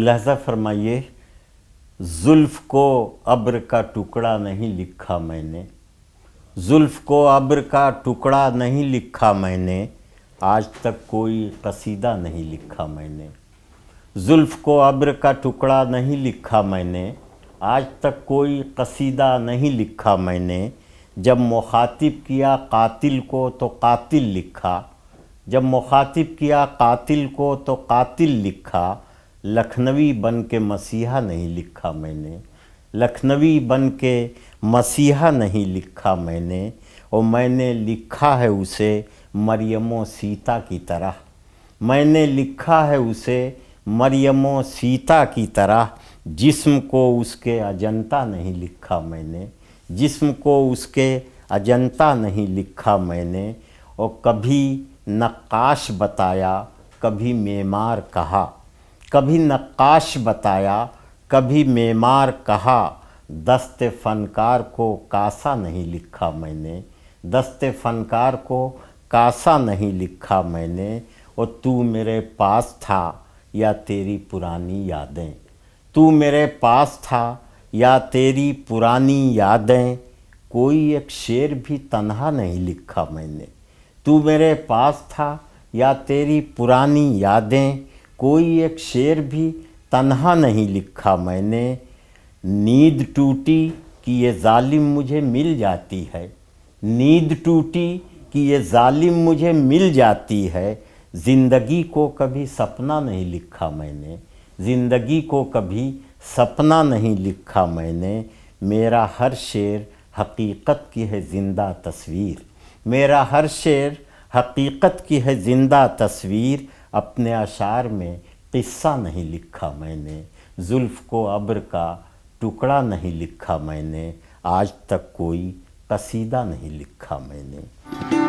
मुलाहज़ा फरमाइए, जुल्फ़ को अब्र का टुकड़ा नहीं लिखा मैंने, जुल्फ़ को अब्र का टुकड़ा नहीं लिखा मैंने, आज तक कोई कसीदा नहीं लिखा मैंने। जुल्फ़ को अब्र का टुकड़ा नहीं लिखा मैंने, आज तक कोई कसीदा नहीं लिखा मैंने। जब मुखातिब किया कातिल को तो कातिल लिखा, जब मुखातिब किया कातिल को तो कातिल लिखा। लखनवी बन के मसीहा नहीं लिखा मैंने, लखनवी बन के मसीहा नहीं लिखा मैंने। और मैंने लिखा है उसे मरियमो सीता की तरह, मैंने लिखा है उसे मरियमो सीता की तरह। जिस्म को उसके अजंता नहीं लिखा मैंने, जिस्म को उसके अजंता नहीं लिखा मैंने। और कभी नक्काश बताया कभी मेमार कहा, कभी नक्काश बताया कभी मेमार कहा। दस्ते फ़नकार को कासा नहीं लिखा मैंने, दस्ते फ़नकार को कासा नहीं लिखा मैंने। और तू मेरे पास था या तेरी पुरानी यादें, तू मेरे पास था या तेरी पुरानी यादें। कोई एक शेर भी तन्हा नहीं लिखा मैंने, तू मेरे पास था या तेरी पुरानी यादें। कोई एक शेर भी तन्हा नहीं लिखा मैंने। नींद टूटी कि ये जालिम मुझे मिल जाती है, नींद टूटी कि ये जालिम मुझे मिल जाती है। ज़िंदगी को कभी सपना नहीं लिखा मैंने, ज़िंदगी को कभी सपना नहीं लिखा मैंने। मेरा हर शेर हकीकत की है ज़िंदा तस्वीर, मेरा हर शेर हकीकत की है ज़िंदा तस्वीर। अपने अशार में क़िस्सा नहीं लिखा मैंने, जुल्फ़ को अब्र का टुकड़ा नहीं लिखा मैंने, आज तक कोई कसीदा नहीं लिखा मैंने।